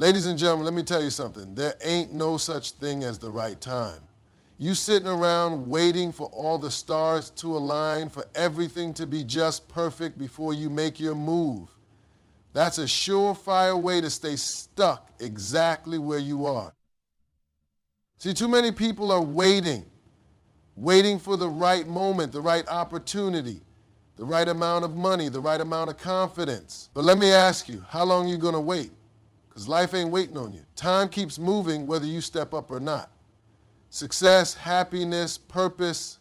Ladies and gentlemen, let me tell you something. There ain't no such thing as the right time. You sitting around waiting for all the stars to align, for everything to be just perfect before you make your move. That's a surefire way to stay stuck exactly where you are. See, too many people are waiting for the right moment, the right opportunity, the right amount of money, the right amount of confidence. But let me ask you, how long are you going to wait? Because life ain't waiting on you. Time keeps moving whether you step up or not. Success, happiness, purpose,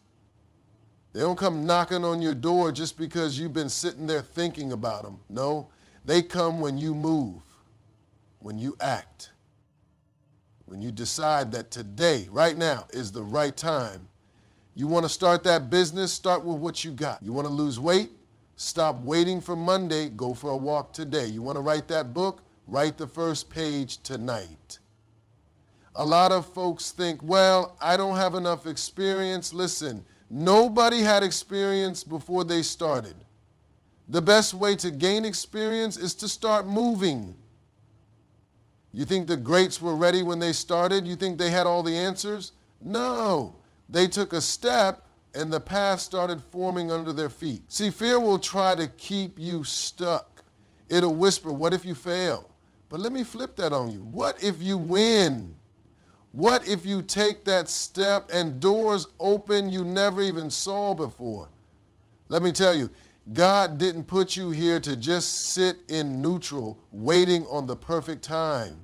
they don't come knocking on your door just because you've been sitting there thinking about them. No, they come when you move, when you act, when you decide that today, right now, is the right time. You want to start that business, start with what you got. You want to lose weight? Stop waiting for Monday, go for a walk today. You want to write that book? Write the first page tonight. A lot of folks think, well, I don't have enough experience. Listen, nobody had experience before they started. The best way to gain experience is to start moving. You think the greats were ready when they started? You think they had all the answers? No. They took a step and the path started forming under their feet. See, fear will try to keep you stuck. It'll whisper, what if you fail? But let me flip that on you. What if you win? What if you take that step and doors open you never even saw before? Let me tell you, God didn't put you here to just sit in neutral, waiting on the perfect time.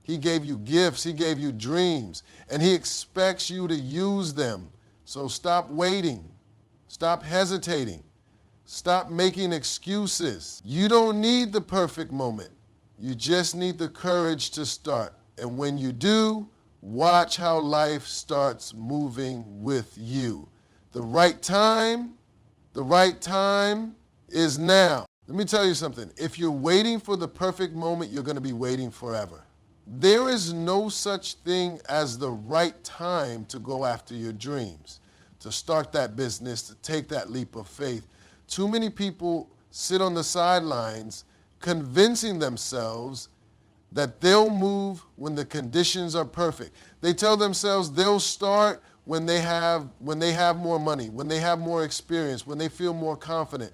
He gave you gifts, he gave you dreams, and he expects you to use them. So stop waiting, stop hesitating, stop making excuses. You don't need the perfect moment. You just need the courage to start. And when you do, watch how life starts moving with you. The right time is now. Let me tell you something. If you're waiting for the perfect moment, you're going to be waiting forever. There is no such thing as the right time to go after your dreams, to start that business, to take that leap of faith. Too many people sit on the sidelines convincing themselves that they'll move when the conditions are perfect. They tell themselves they'll start when they have more money, when they have more experience, when they feel more confident.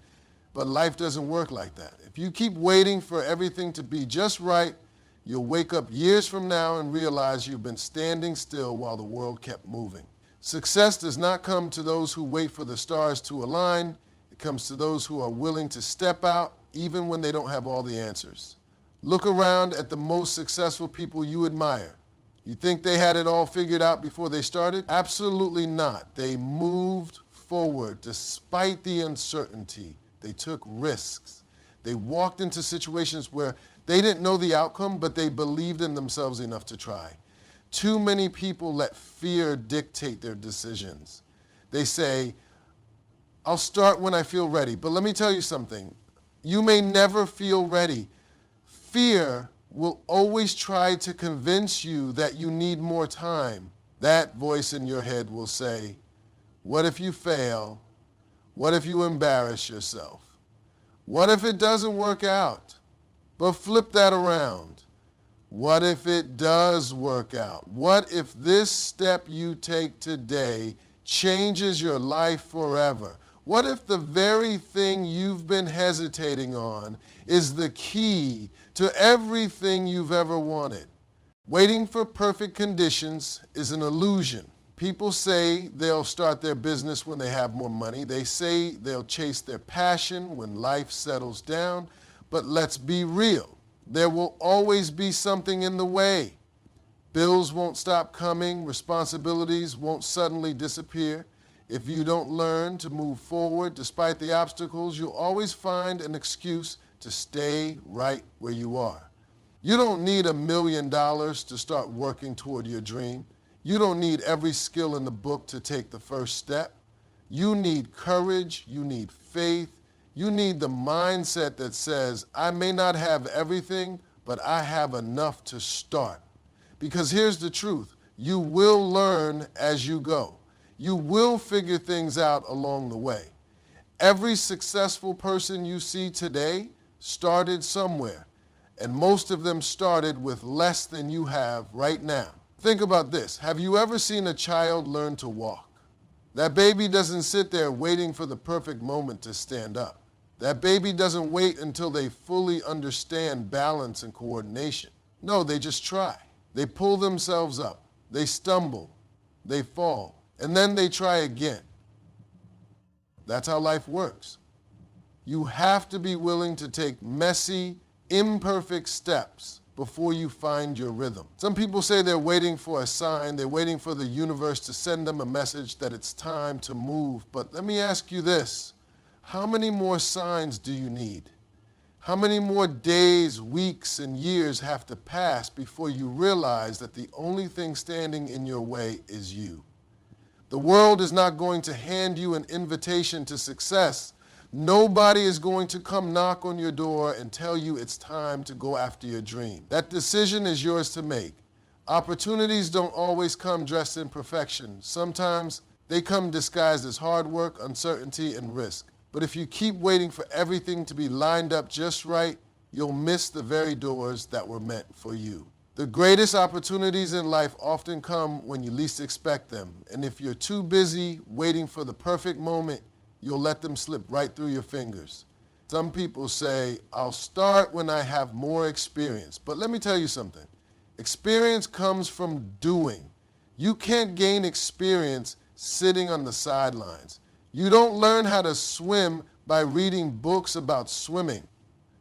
But life doesn't work like that. If you keep waiting for everything to be just right, you'll wake up years from now and realize you've been standing still while the world kept moving. Success does not come to those who wait for the stars to align. It comes to those who are willing to step out even when they don't have all the answers. Look around at the most successful people you admire. You think they had it all figured out before they started? Absolutely not. They moved forward despite the uncertainty. They took risks. They walked into situations where they didn't know the outcome, but they believed in themselves enough to try. Too many people let fear dictate their decisions. They say, I'll start when I feel ready. But let me tell you something. You may never feel ready. Fear will always try to convince you that you need more time. That voice in your head will say, what if you fail? What if you embarrass yourself? What if it doesn't work out? But flip that around. What if it does work out? What if this step you take today changes your life forever? What if the very thing you've been hesitating on is the key to everything you've ever wanted? Waiting for perfect conditions is an illusion. People say they'll start their business when they have more money. They say they'll chase their passion when life settles down. But let's be real. There will always be something in the way. Bills won't stop coming. Responsibilities won't suddenly disappear. If you don't learn to move forward despite the obstacles, you'll always find an excuse to stay right where you are. You don't need $1 million to start working toward your dream. You don't need every skill in the book to take the first step. You need courage. You need faith. You need the mindset that says, I may not have everything, but I have enough to start. Because here's the truth. You will learn as you go. You will figure things out along the way. Every successful person you see today started somewhere. and most of them started with less than you have right now. Think about this. Have you ever seen a child learn to walk? That baby doesn't sit there waiting for the perfect moment to stand up. That baby doesn't wait until they fully understand balance and coordination. No, they just try. They pull themselves up. They stumble. They fall. And then they try again. That's how life works. You have to be willing to take messy, imperfect steps before you find your rhythm. Some people say they're waiting for a sign, they're waiting for the universe to send them a message that it's time to move. But let me ask you this, how many more signs do you need? How many more days, weeks, and years have to pass before you realize that the only thing standing in your way is you? The world is not going to hand you an invitation to success. Nobody is going to come knock on your door and tell you it's time to go after your dream. That decision is yours to make. Opportunities don't always come dressed in perfection. Sometimes they come disguised as hard work, uncertainty, and risk. But if you keep waiting for everything to be lined up just right, you'll miss the very doors that were meant for you. The greatest opportunities in life often come when you least expect them. And if you're too busy waiting for the perfect moment, you'll let them slip right through your fingers. Some people say, I'll start when I have more experience. But let me tell you something. Experience comes from doing. You can't gain experience sitting on the sidelines. You don't learn how to swim by reading books about swimming.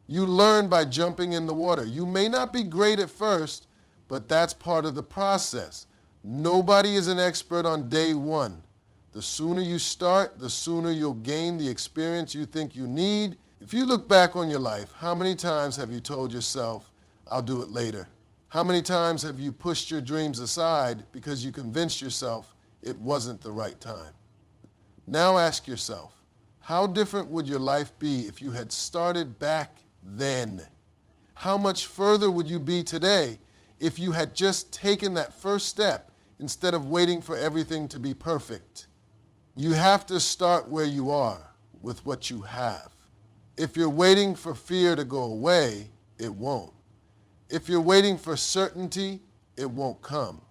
You learn by jumping in the water. You may not be great at first, but that's part of the process. Nobody is an expert on day one. The sooner you start, the sooner you'll gain the experience you think you need. If you look back on your life, how many times have you told yourself, I'll do it later? How many times have you pushed your dreams aside because you convinced yourself it wasn't the right time? Now ask yourself, how different would your life be if you had started back then? How much further would you be today if you had just taken that first step instead of waiting for everything to be perfect? You have to start where you are with what you have. If you're waiting for fear to go away, it won't. If you're waiting for certainty, it won't come.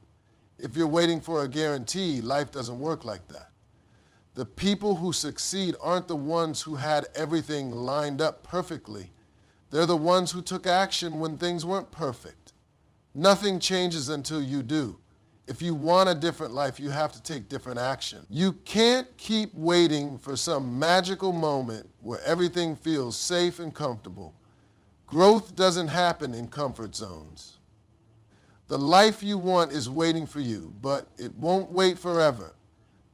If you're waiting for a guarantee, life doesn't work like that. The people who succeed aren't the ones who had everything lined up perfectly. They're the ones who took action when things weren't perfect. Nothing changes until you do. If you want a different life, you have to take different action. You can't keep waiting for some magical moment where everything feels safe and comfortable. Growth doesn't happen in comfort zones. The life you want is waiting for you, but it won't wait forever.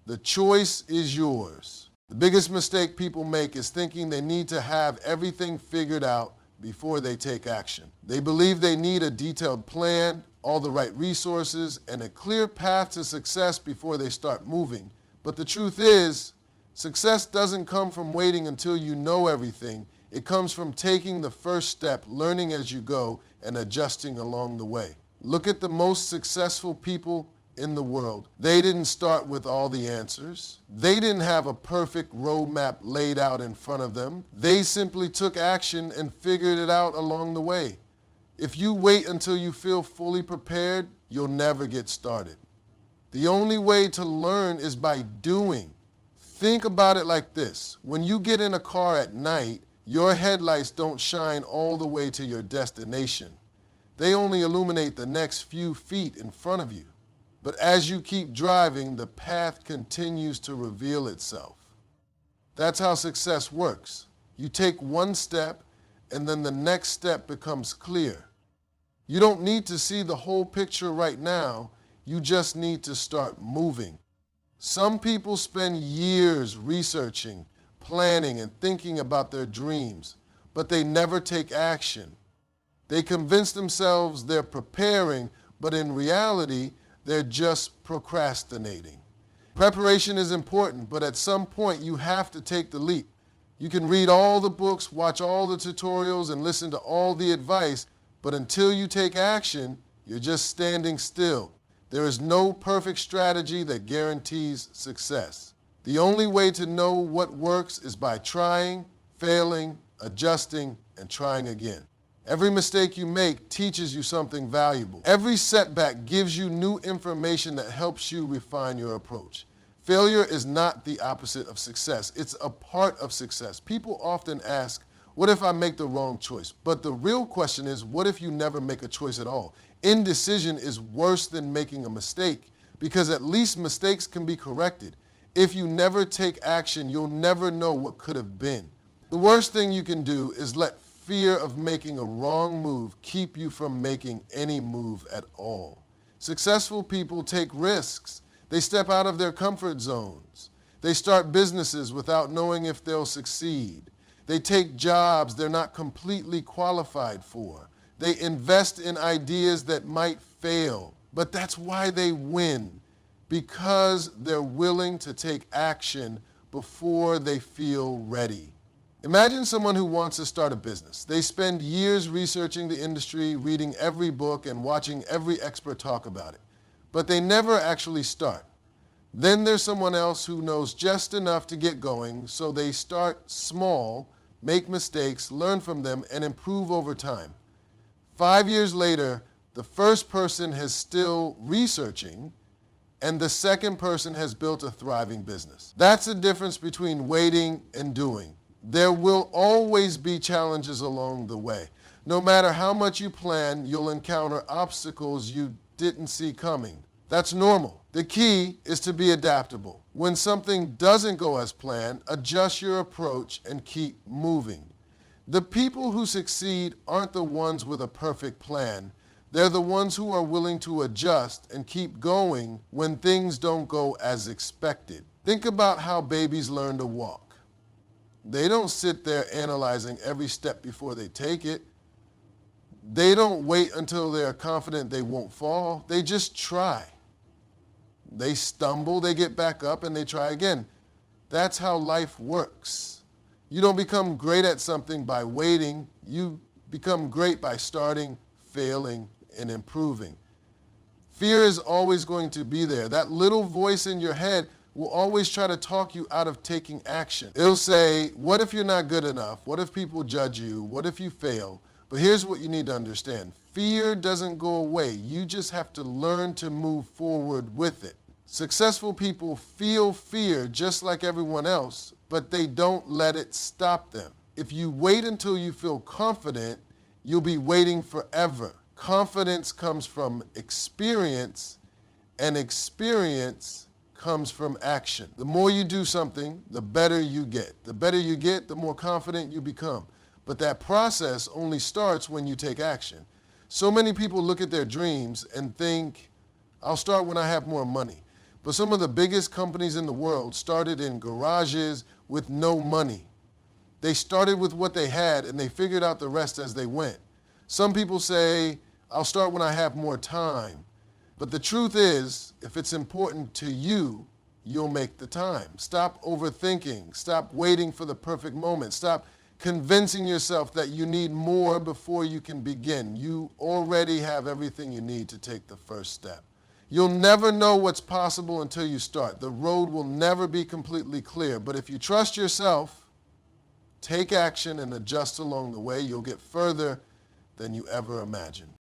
The choice is yours. The biggest mistake people make is thinking they need to have everything figured out before they take action. They believe they need a detailed plan, all the right resources, and a clear path to success before they start moving. But the truth is, success doesn't come from waiting until you know everything. It comes from taking the first step, learning as you go, and adjusting along the way. Look at the most successful people in the world. They didn't start with all the answers. They didn't have a perfect roadmap laid out in front of them. They simply took action and figured it out along the way. If you wait until you feel fully prepared, you'll never get started. The only way to learn is by doing. Think about it like this. When you get in a car at night, your headlights don't shine all the way to your destination. They only illuminate the next few feet in front of you. But as you keep driving, the path continues to reveal itself. That's how success works. You take one step, and then the next step becomes clear. You don't need to see the whole picture right now. You just need to start moving. Some people spend years researching, planning, and thinking about their dreams, but they never take action. They convince themselves they're preparing, but in reality, they're just procrastinating. Preparation is important, but at some point you have to take the leap. You can read all the books, watch all the tutorials, and listen to all the advice, but until you take action, you're just standing still. There is no perfect strategy that guarantees success. The only way to know what works is by trying, failing, adjusting, and trying again. Every mistake you make teaches you something valuable. Every setback gives you new information that helps you refine your approach. Failure is not the opposite of success. It's a part of success. People often ask, what if I make the wrong choice? But the real question is, what if you never make a choice at all? Indecision is worse than making a mistake because at least mistakes can be corrected. If you never take action, you'll never know what could have been. The worst thing you can do is let fear of making a wrong move keep you from making any move at all. Successful people take risks. They step out of their comfort zones. They start businesses without knowing if they'll succeed. They take jobs they're not completely qualified for. They invest in ideas that might fail, but that's why they win, because they're willing to take action before they feel ready. Imagine someone who wants to start a business. They spend years researching the industry, reading every book, and watching every expert talk about it, but they never actually start. Then there's someone else who knows just enough to get going, so they start small, make mistakes, learn from them, and improve over time. 5 years later, the first person is still researching, and the second person has built a thriving business. That's the difference between waiting and doing. There will always be challenges along the way. No matter how much you plan, you'll encounter obstacles you didn't see coming. That's normal. The key is to be adaptable. When something doesn't go as planned, adjust your approach and keep moving. The people who succeed aren't the ones with a perfect plan. They're the ones who are willing to adjust and keep going when things don't go as expected. Think about how babies learn to walk. They don't sit there analyzing every step before they take it. They don't wait until they're confident they won't fall. They just try. They stumble, they get back up, and they try again. That's how life works. You don't become great at something by waiting. You become great by starting, failing, and improving. Fear is always going to be there. That little voice in your head will always try to talk you out of taking action. It'll say, what if you're not good enough? What if people judge you? What if you fail? But here's what you need to understand. Fear doesn't go away. You just have to learn to move forward with it. Successful people feel fear just like everyone else, but they don't let it stop them. If you wait until you feel confident, you'll be waiting forever. Confidence comes from experience, and experience comes from action. The more you do something, the better you get. The better you get, the more confident you become. But that process only starts when you take action. So many people look at their dreams and think, I'll start when I have more money. But some of the biggest companies in the world started in garages with no money. They started with what they had and they figured out the rest as they went. Some people say, I'll start when I have more time. But the truth is, if it's important to you, you'll make the time. Stop overthinking. Stop waiting for the perfect moment. Stop convincing yourself that you need more before you can begin. You already have everything you need to take the first step. You'll never know what's possible until you start. The road will never be completely clear. But if you trust yourself, take action and adjust along the way, you'll get further than you ever imagined.